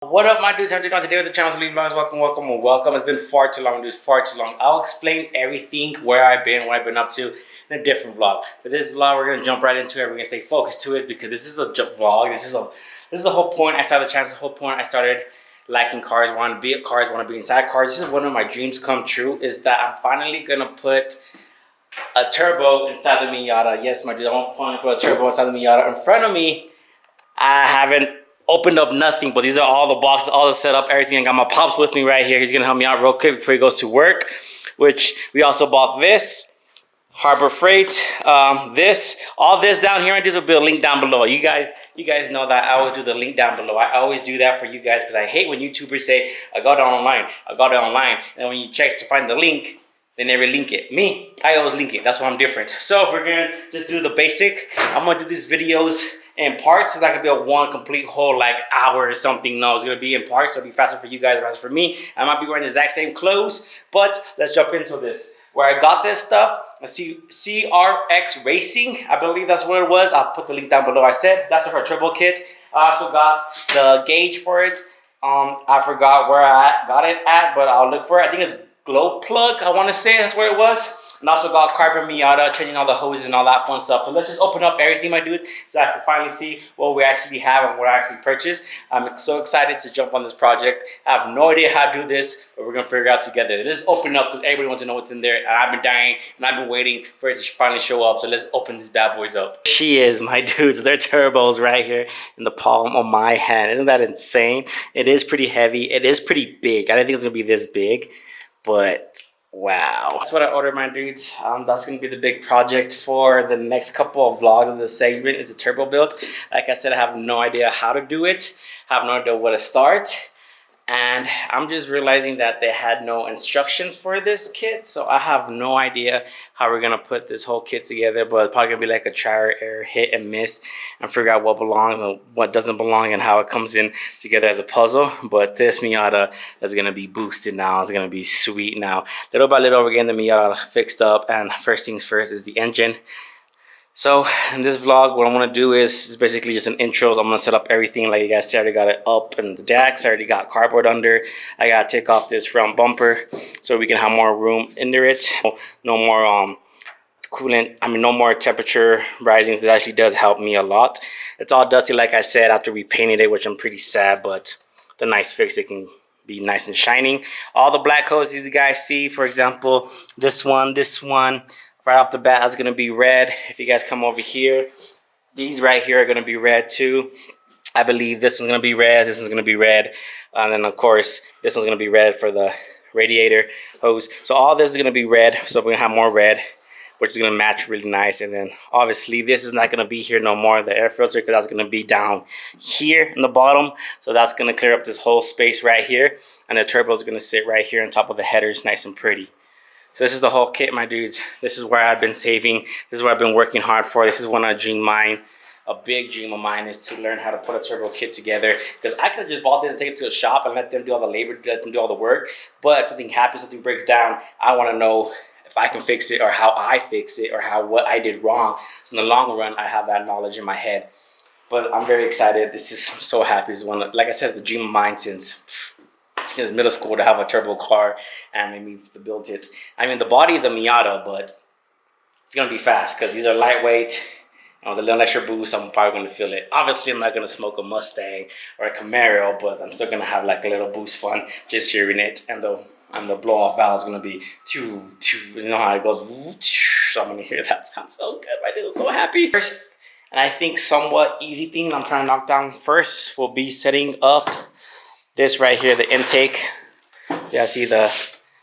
What up, my dudes? How you doing today with the channel? Leave vlogs. Welcome. It's been far too long, dudes. Far too long. I'll explain everything, where I've been, what I've been up to in a different vlog. For this vlog, we're gonna jump right into it. We're gonna stay focused to it because this is a vlog. This is the whole point. I started the channel. This is the whole point. I started liking cars, want to be at cars, want to be inside cars. This is one of my dreams come true. Is that I'm finally gonna put a turbo inside the Miata. Yes, my dude. I want to finally put a turbo inside the Miata. In front of me, I haven't opened up nothing, but these are all the boxes, all the setup, everything. I got my pops with me right here. He's gonna help me out real quick before he goes to work, which we also bought this Harbor Freight. All this down here, I do will be a link down below. You guys know that I always do the link down below. I always do that for you guys because I hate when YouTubers say, I got it online. And when you check to find the link, they never link it. Me, I always link it. That's why I'm different. So we're gonna just do the basic. I'm gonna do these videos in parts, so that could be a one complete whole like hour or something. No, it's gonna be in parts, so it'll be faster for you guys, faster for me. I might be wearing the exact same clothes, but let's jump into this. Where I got this stuff, CRX Racing, I believe that's what it was. I'll put the link down below. I said that's for a turbo kit. I also got the gauge for it. I forgot where I got it at, but I'll look for it. I think it's Glow Plug, I want to say that's where it was. And also got carbon Miata, changing all the hoses and all that fun stuff. So let's just open up everything, my dudes, so I can finally see what we actually have and what I actually purchased. I'm so excited to jump on this project. I have no idea how to do this, but we're gonna figure it out together. Let's open up because everybody wants to know what's in there. And I've been dying and I've been waiting for it to finally show up. So let's open these bad boys up. She is, my dudes. They're turbos right here in the palm of my hand. Isn't that insane? It is pretty heavy. It is pretty big. I didn't think it was gonna be this big, but wow. That's what I ordered, my dudes. That's going to be the big project for the next couple of vlogs of this segment. Is a turbo build. Like I said, I have no idea how to do it. I have no idea where to start. And I'm just realizing that they had no instructions for this kit. So I have no idea how we're going to put this whole kit together. But it's probably going to be like a trial error, hit and miss, and figure out what belongs and what doesn't belong and how it comes in together as a puzzle. But this Miata is going to be boosted now. It's going to be sweet now. Little by little, we're getting the Miata fixed up. And first things first is the engine. So in this vlog, what I'm going to do is basically just an intro. So I'm going to set up everything. Like you guys see, I already got it up and the jacks. I already got cardboard under. I got to take off this front bumper so we can have more room under it. No more coolant, no more temperature rising. This actually does help me a lot. It's all dusty, like I said, after we painted it, which I'm pretty sad, but the nice fix, it can be nice and shining. All the black hoses you guys see, for example, this one, right off the bat, that's going to be red. If you guys come over here, these right here are going to be red too. I believe this one's going to be red. This one's going to be red. And then, of course, this one's going to be red for the radiator hose. So all this is going to be red. So we're going to have more red, which is going to match really nice. And then, obviously, this is not going to be here no more, the air filter, because that's going to be down here in the bottom. So that's going to clear up this whole space right here. And the turbo is going to sit right here on top of the headers, nice and pretty. So this is the whole kit, my dudes. This is where I've been saving. This is what I've been working hard for. This is one of a big dream of mine is to learn how to put a turbo kit together. Because I could have just bought this and take it to a shop and let them do all the labor, let them do all the work. But if something happens, something breaks down, I want to know if I can fix it or how I fix it or what I did wrong. So in the long run, I have that knowledge in my head. But I'm very excited. I'm so happy. It's one, like I said, it's the dream of mine since middle school to have a turbo car and maybe to build it. The body is a Miata, but it's gonna be fast because these are lightweight. The little extra boost, I'm probably gonna feel it. Obviously, I'm not gonna smoke a Mustang or a Camaro, but I'm still gonna have like a little boost fun just hearing it. And the blow off valve is gonna be you know how it goes. So I'm gonna hear that sound so good. My dude, I'm so happy. First, and I think somewhat easy thing I'm trying to knock down first will be setting up this right here, the intake. Yeah, see the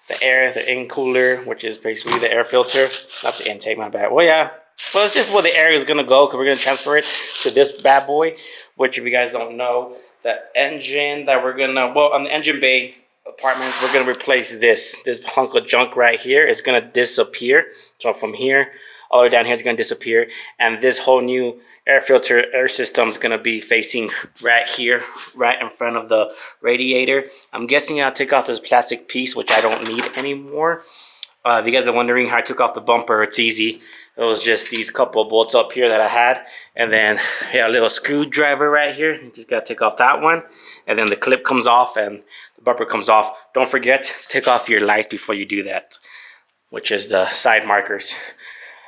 Intercooler, which is basically the air filter. Not the intake, my bad. Well, yeah. Well, it's just where the air is going to go because we're going to transfer it to this bad boy, which if you guys don't know, the engine that we're going to, on the engine bay apartment, we're going to replace this hunk of junk right here. It's going to disappear. So from here all the way down here, it's going to disappear. And this whole new air filter, air system is going to be facing right here, right in front of the radiator. I'm guessing I'll take off this plastic piece, which I don't need anymore. If you guys are wondering how I took off the bumper, it's easy. It was just these couple of bolts up here that I had. And then a little screwdriver right here. You just gotta take off that one. And then the clip comes off and the bumper comes off. Don't forget to take off your lights before you do that, which is the side markers.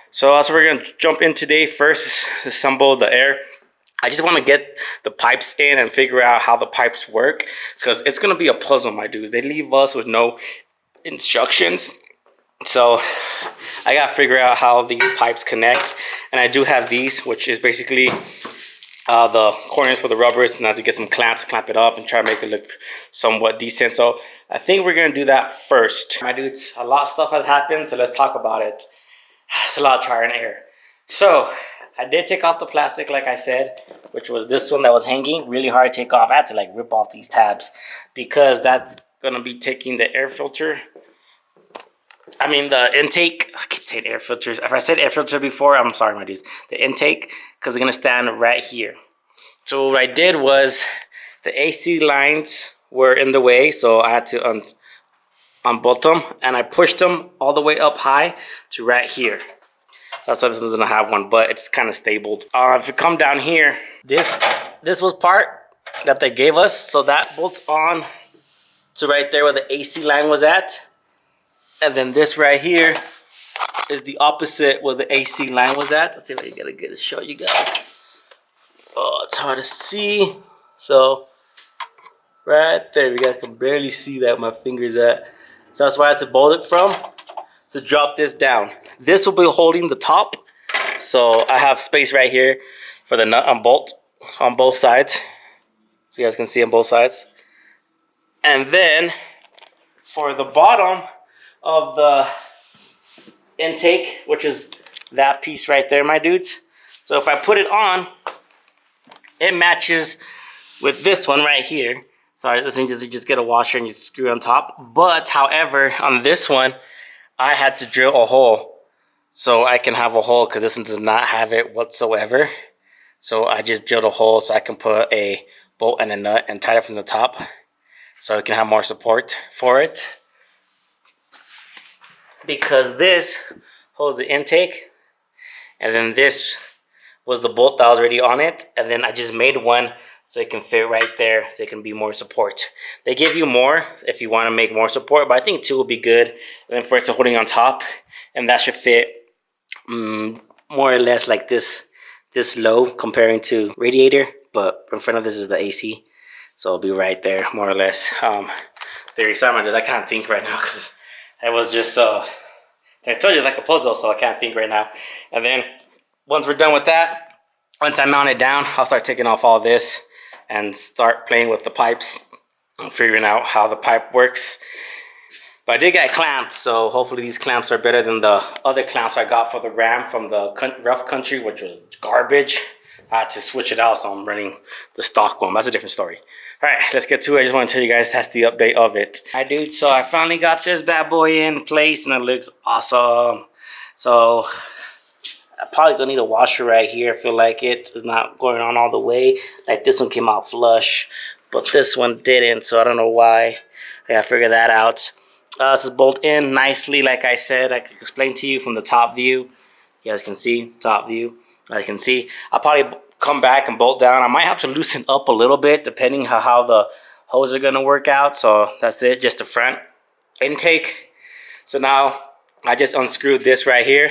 So that's what we're gonna jump in today. First is assemble the air. I just want to get the pipes in and figure out how the pipes work, because it's gonna be a puzzle, my dude. They leave us with no instructions. So I gotta figure out how these pipes connect. And I do have these, which is basically the corners for the rubbers, and I have to get some clamps to clamp it up and try to make it look somewhat decent. So I think we're gonna do that first. My dudes, a lot of stuff has happened, so let's talk about it. It's a lot of trial and error. So I did take off the plastic, like I said, which was this one that was hanging. Really hard to take off. I had to like rip off these tabs because that's gonna be taking the air filter. I mean the intake. I keep saying air filters. If I said air filter before, I'm sorry, my dudes. The intake, because it's gonna stand right here. So what I did was the AC lines were in the way, so I had to unbolt them, and I pushed them all the way up high to right here. That's why this doesn't have one, but it's kind of stabled. If you come down here, this was part that they gave us, so that bolts on to right there where the AC line was at. And then this right here is the opposite where the AC line was at. Let's see if I can get a good show you guys. Oh, it's hard to see. So right there, you guys can barely see that my finger's at. So that's where I had to bolt it from to drop this down. This will be holding the top. So I have space right here for the nut and bolt on both sides. So you guys can see on both sides. And then for the bottom of the intake, which is that piece right there, my dudes. So if I put it on, it matches with this one right here. Sorry, this thing just get a washer and you screw on top. But however, on this one, I had to drill a hole so I can have a hole, because this one does not have it whatsoever. So I just drilled a hole so I can put a bolt and a nut and tie it from the top so I can have more support for it. Because this holds the intake, and then this was the bolt that was already on it, and then I just made one so it can fit right there, so it can be more support. They give you more if you want to make more support, but I think 2 will be good. And then for it's holding on top, and that should fit more or less like this low comparing to radiator, but in front of this is the AC, so it'll be right there more or less. Sorry, I can't think right now because it was just I told you, like a puzzle, so I can't think right now. And then once we're done with that, once I mount it down, I'll start taking off all this and start playing with the pipes and figuring out how the pipe works. But I did get clamped, so hopefully these clamps are better than the other clamps I got for the Ram from the rough country, which was garbage. I had to switch it out, so I'm running the stock one. That's a different story. All right, let's get to it. I just want to tell you guys that's the update of it. All right, dude, so I finally got this bad boy in place, and it looks awesome. So I'm probably going to need a washer right here. I feel like it is not going on all the way. Like this one came out flush, but this one didn't, so I don't know why. I got to figure that out. This is bolt in nicely, like I said. I can explain to you from the top view. You guys can see top view. I can see. I'll probably come back and bolt down. I might have to loosen up a little bit depending on how the hose are going to work out. So that's it, just the front intake. So now I just unscrewed this right here.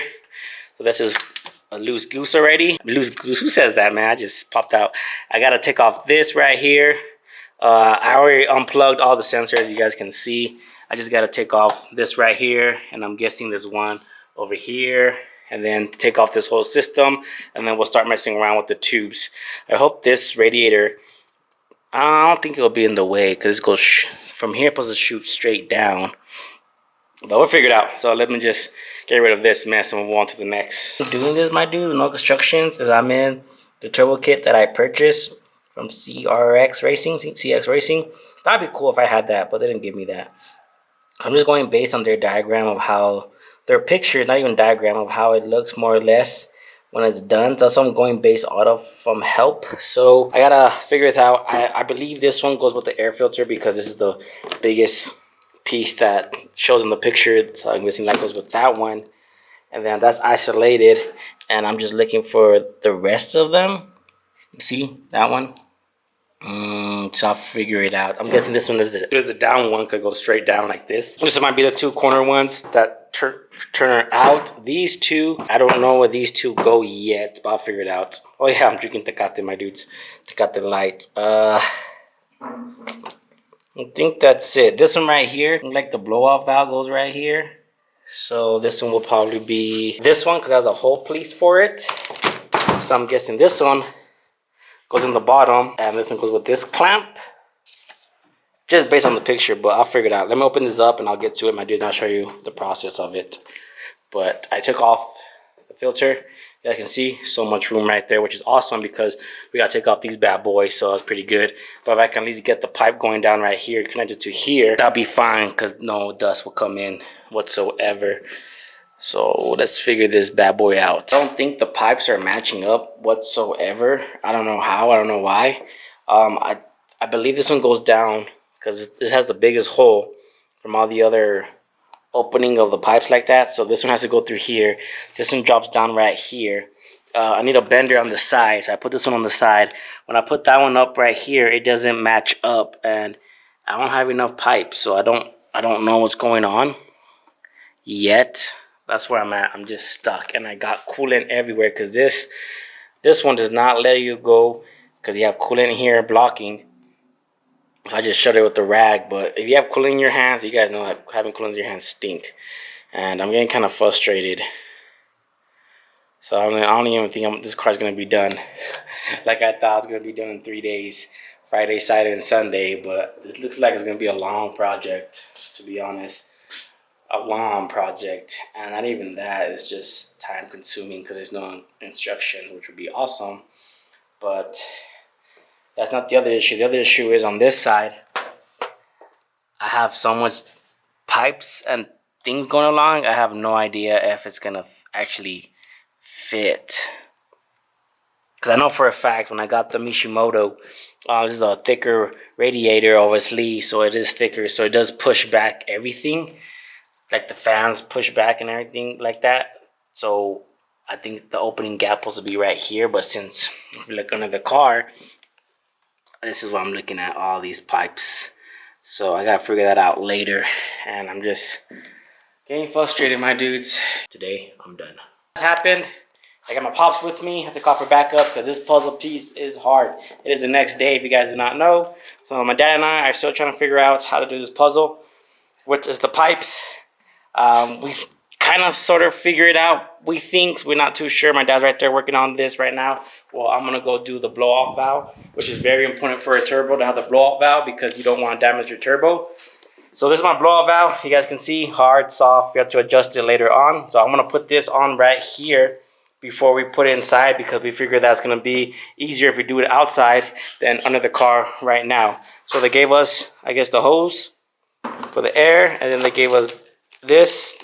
So this is a loose goose already. Loose goose, who says that, man? I just popped out. I got to take off this right here. I already unplugged all the sensors, you guys can see. I just got to take off this right here, and I'm guessing there's one over here. And then take off this whole system, and then we'll start messing around with the tubes. I hope this radiator, I don't think it'll be in the way, because it goes from here, supposed to shoot straight down. But we'll figure it out. So let me just get rid of this mess and move on to the next. Doing this, my dude, no constructions, is I'm in the turbo kit that I purchased from CX Racing. That'd be cool if I had that, but they didn't give me that. So I'm just going based on their diagram of how their picture, not even diagram, of how it looks more or less when it's done. So I'm going based out of from help. So I gotta figure it out. I believe this one goes with the air filter because this is the biggest piece that shows in the picture. So I'm guessing that goes with that one. and then that's isolated, and I'm just looking for the rest of them. See that one? So I'll figure it out. I'm guessing this one is the down one, could go straight down like this. This might be the two corner ones that turn out. These two, I don't know where these two go yet, but I'll figure it out. Oh yeah, I'm drinking Tecate, my dudes. Tecate Light. I think that's it. This one right here, like the blowout valve goes right here. So this one will probably be this one because it has a hole piece for it. So I'm guessing this one goes in the bottom, and this one goes with this clamp. Just based on the picture, but I'll figure it out. Let me open this up and I'll get to it, my dude, and I'll show you the process of it. But I took off the filter. You can see so much room right there, which is awesome because we gotta take off these bad boys, so it's pretty good. But if I can at least get the pipe going down right here, connected to here, that'll be fine because no dust will come in whatsoever. So let's figure this bad boy out. I don't think the pipes are matching up whatsoever. I don't know how, I don't know why. I believe this one goes down because this has the biggest hole from all the other opening of the pipes like that. So this one has to go through here. This one drops down right here. I need a bender on the side, so I put this one on the side. When I put that one up right here, it doesn't match up, and I don't have enough pipes, so I don't know what's going on yet. That's where I'm at. I'm just stuck, and I got coolant everywhere because this one does not let you go because you have coolant here blocking. So I just shut it with the rag. But if you have coolant in your hands, you guys know that having coolant in your hands stink, and I'm getting kind of frustrated. So I don't even think this car's gonna be done like I thought it was gonna be done in 3 days, Friday, Saturday, and Sunday. But this looks like it's gonna be a long project, to be honest. A long project, and not even that, it's just time consuming because there's no instructions, which would be awesome, but that's not the other issue. The other issue is on this side, I have so much pipes and things going along, I have no idea if it's gonna actually fit. Because I know for a fact when I got the Mishimoto, this is a thicker radiator, obviously, so it is thicker, so it does push back everything. Like the fans push back and everything like that. So I think the opening gap was to be right here. But since if you look under the car, this is what I'm looking at, all these pipes. So I gotta figure that out later. And I'm just getting frustrated, my dudes. Today, I'm done. This happened. I got my pops with me. I have to call for backup because this puzzle piece is hard. It is the next day, if you guys do not know. So my dad and I are still trying to figure out how to do this puzzle, which is the pipes. We've kind of sort of figured it out. We think, we're not too sure. My dad's right there working on this right now. Well, I'm going to go do the blow-off valve, which is very important for a turbo to have the blow-off valve because you don't want to damage your turbo. So this is my blow-off valve. You guys can see hard, soft. You have to adjust it later on. So I'm going to put this on right here before we put it inside because we figured that's going to be easier if we do it outside than under the car right now. So they gave us, I guess, the hose for the air, and then they gave us this,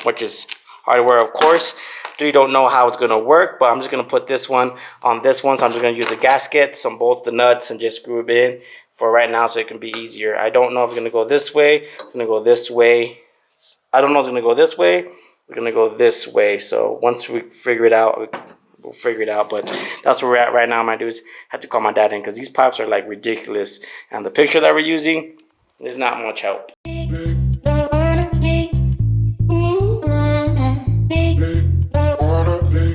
which is hardware, of course. We don't know how it's going to work, but I'm just going to put this one on this one. So I'm just going to use the gasket, some bolts, the nuts, and just screw it in for right now so it can be easier. I don't know if it's going to go this way. It's going to go this way. I don't know if it's going to go this way. We're going to go this way. So once we figure it out, we'll figure it out. But that's where we're at right now, my dudes. I had to call my dad in because these pipes are like ridiculous. And the picture that we're using is not much help.